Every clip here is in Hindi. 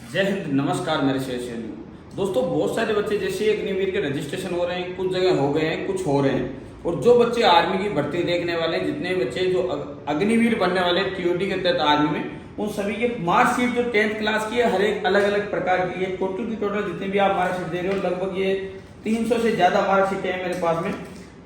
जय हिंद, नमस्कार मेरे शेषियों। दोस्तों, बहुत सारे बच्चे जैसे अग्निवीर के रजिस्ट्रेशन हो रहे हैं, कुछ जगह हो गए हैं, कुछ हो रहे हैं। और जो बच्चे आर्मी की भर्ती देखने वाले, जितने बच्चे जो अग्निवीर बनने वाले टीओटी के तहत आर्मी में, उन सभी के मार्कशीट जो 10th क्लास की है, हर एक अलग अलग प्रकार की है। टोटल जितने भी आप मार्कशीट दे रहे हो, लगभग ये 300 से ज्यादा मार्कशीटें हैं मेरे पास में।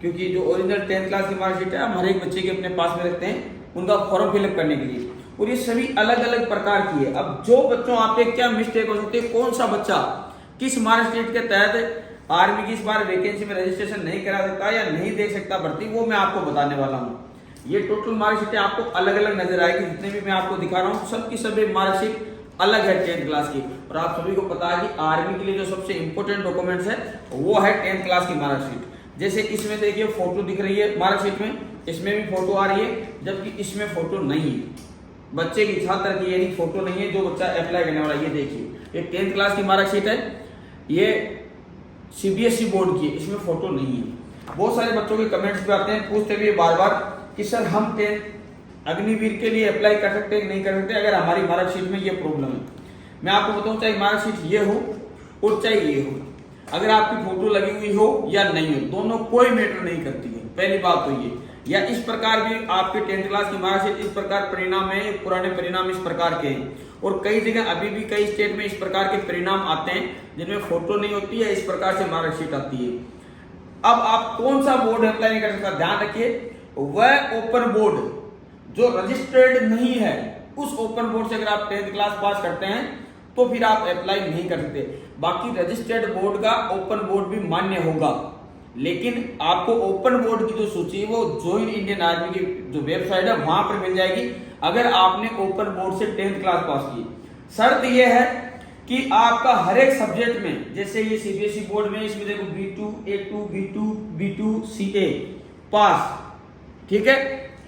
क्योंकि जो ओरिजिनल 10th क्लास की मार्कशीट है, हम हर एक बच्चे के अपने पास में रखते हैं उनका फॉर्म फिलअप करने के लिए। और ये सभी अलग अलग प्रकार की है। अब जो बच्चों आपके क्या मिस्टेक हो सकती है, कौन सा बच्चा किस मार्कशीट के तहत आर्मी की इस बार वैकेंसी में रजिस्ट्रेशन नहीं करा सकता या नहीं दे सकता भर्ती, वो मैं आपको बताने वाला हूँ। ये टोटल मार्कशीटें आपको अलग अलग नजर आएगी। जितने भी मैं आपको दिखा रहा हूँ, सबकी सभी मार्कशीट अलग है 10th क्लास की। और आप सभी को पता है कि आर्मी के लिए जो सबसे इंपॉर्टेंट डॉक्यूमेंट्स है वो है 10th क्लास की मार्कशीट। जैसे इसमें देखिए फोटो दिख रही है मार्कशीट में, इसमें भी फोटो आ रही है, जबकि इसमें फोटो नहीं है। बच्चे की छात्र की यानी फोटो नहीं है जो बच्चा अप्लाई करने वाला। ये देखिए, ये 10th क्लास की मार्कशीट है, ये सीबीएसई बोर्ड की है, इसमें फोटो नहीं है। बहुत सारे बच्चों के कमेंट्स भी आते हैं, पूछते भी बार बार कि सर हम 10th अग्निवीर के लिए अप्लाई कर सकते हैं नहीं कर सकते अगर हमारी मार्कशीट में ये प्रॉब्लम है। मैं आपको बताऊं, चाहे मार्कशीट ये हो और चाहे ये हो, अगर आपकी फोटो लगी हुई हो या नहीं हो, दोनों कोई मैटर नहीं करती है। पहली बात तो ये, या इस प्रकार भी आपके 10th क्लास की मार्कशीट इस प्रकार परिणाम है, पुराने परिणाम इस प्रकार के हैं। और कई जगह अभी भी कई स्टेट में इस प्रकार के परिणाम आते हैं जिनमें फोटो नहीं होती है, इस प्रकार से मार्कशीट आती है। अब आप कौन सा बोर्ड अप्लाई नहीं कर सकता, ध्यान रखिए, वह ओपन बोर्ड जो रजिस्टर्ड नहीं है, उस ओपन बोर्ड से अगर आप 10th क्लास पास करते हैं तो फिर आप अप्लाई नहीं कर सकते। बाकी रजिस्टर्ड बोर्ड का ओपन बोर्ड भी मान्य होगा, लेकिन आपको ओपन बोर्ड की जो सूची है वो ज्वाइन इंडियन आर्मी की जो वेबसाइट है वहां पर मिल जाएगी, अगर आपने ओपन बोर्ड से 10th क्लास पास की। शर्त यह है कि आपका हर एक सब्जेक्ट में, जैसे ये सीबीएसई बोर्ड में, इसमें देखो B2 A2 B2 B2 CA पास, ठीक है,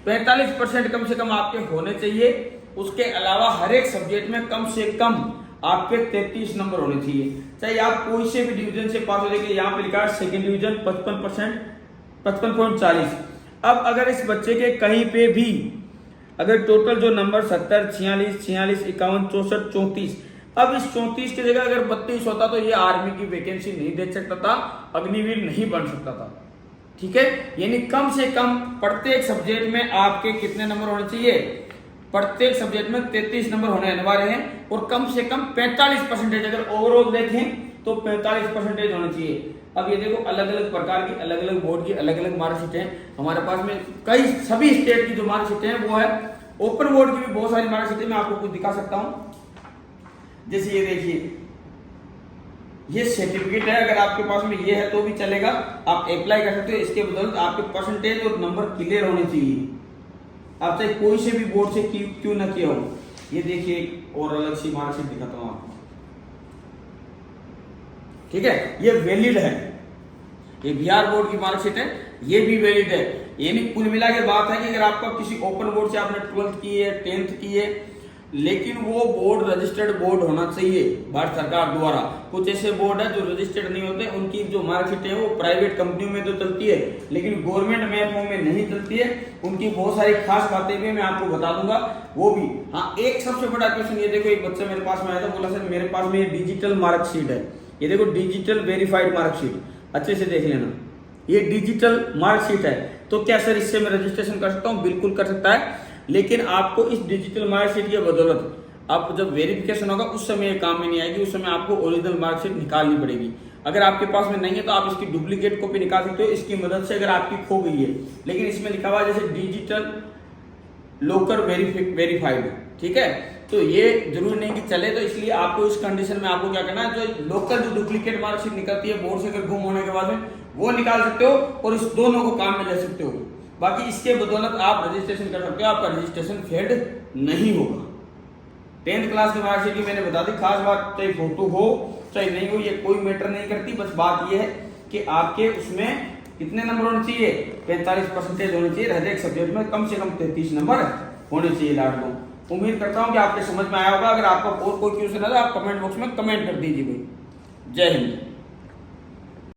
45% कम से कम आपके होने चाहिए। उसके अलावा हर एक सब्जेक्ट में कम से कम आपके 33 नंबर होने चाहिए, चाहे आप कोई से भी डिवीजन से पास हो। देखिए यहाँ पे लिखा है सेकेंड डिवीजन 55%, 55.40। अब अगर इस बच्चे के कहीं पे भी अगर टोटल जो नंबर 70, 46, 46, 51, 64, 34, अब इस 34 की जगह अगर 32 होता तो ये आर्मी की वैकेंसी नहीं दे सकता था, अग्निवीर नहीं बन सकता था। ठीक है, यानी कम से कम प्रत्येक सब्जेक्ट में आपके कितने नंबर होने चाहिए, प्रत्येक सब्जेक्ट में 33 नंबर होने अनिवार्य हैं। और कम से कम 45%, अगर ओवरऑल देखें तो 45% होना चाहिए। अब ये देखो, अलग अलग प्रकार की, अलग अलग बोर्ड की अलग अलग मार्कशीट है हमारे पास में। कई सभी स्टेट की जो मार्कशीट है वो है। ओपन बोर्ड की भी बहुत सारी मार्कशीट मैं आपको कुछ दिखा सकता हूं। जैसे ये देखिए, ये सर्टिफिकेट है, अगर आपके पास में ये है तो भी चलेगा, आप अप्लाई कर सकते हो। इसके बदौलत आपके परसेंटेज और नंबर क्लियर होने चाहिए, आप चाहे कोई से भी बोर्ड से क्यों ना किया हो। ये देखिए, एक और अलग सी मार्कशीट दिखाता हूं आपको, ठीक है, ये वैलिड है, ये बिहार बोर्ड की मार्कशीट है, ये भी वैलिड है। यानी कुल मिला के बात है कि अगर आपका किसी ओपन बोर्ड से आपने 12th की है, 10th की है, लेकिन वो बोर्ड रजिस्टर्ड बोर्ड होना चाहिए भारत सरकार द्वारा। कुछ ऐसे बोर्ड है जो रजिस्टर्ड नहीं होते, उनकी जो मार्कशीट है वो प्राइवेट कंपनियों में तो चलती है, लेकिन गवर्नमेंट मैपों में नहीं चलती है। उनकी बहुत सारी खास बातें भी मैं आपको बता दूंगा, वो भी। हाँ, एक सबसे बड़ा क्वेश्चन, ये देखो, एक बच्चा मेरे पास में आया था, बोला सर मेरे पास में ये डिजिटल मार्कशीट है। ये देखो, डिजिटल वेरीफाइड मार्कशीट, अच्छे से देख लेना, ये डिजिटल मार्कशीट है। तो क्या सर इससे मैं रजिस्ट्रेशन कर सकता हूँ? बिल्कुल कर सकता है, लेकिन आपको इस डिजिटल मार्कशीट की बदौलत आप जब वेरिफिकेशन होगा उस समय ये काम में नहीं आएगी, उस समय आपको ओरिजिनल मार्कशीट निकालनी पड़ेगी। अगर आपके पास में नहीं है तो आप इसकी डुप्लीकेट कॉपी निकाल सकते हो इसकी मदद से, अगर आपकी खो गई है। लेकिन इसमें लिखा हुआ है जैसे डिजिटल लोकर वेरीफाइड, ठीक है, तो ये जरूरी नहीं कि चले। तो इसलिए आपको इस कंडीशन में आपको क्या करना है, जो लोकल जो डुप्लीकेट मार्कशीट निकलती है बोर्ड से अगर गुम होने के बाद में, वो निकाल सकते हो और इस दोनों को काम में ले सकते हो। बाकी इसके बदौलत आप रजिस्ट्रेशन कर सकते हो, आपका रजिस्ट्रेशन फेड नहीं होगा। 10th क्लास की मार्कशीट की मैंने बता दी, खास बात, चाहे फोटो हो चाहे नहीं हो, ये कोई मैटर नहीं करती। बस बात ये है कि आपके उसमें कितने नंबर होने चाहिए, 45% होने चाहिए। हर एक सब्जेक्ट में कम से कम 33 नंबर होने चाहिए लाडलो। उम्मीद करता हूं कि आपके समझ में आया होगा। अगर आपका और कोई क्वेश्चन है तो आप कमेंट बॉक्स में कमेंट कर दीजिए भाई। जय हिंद।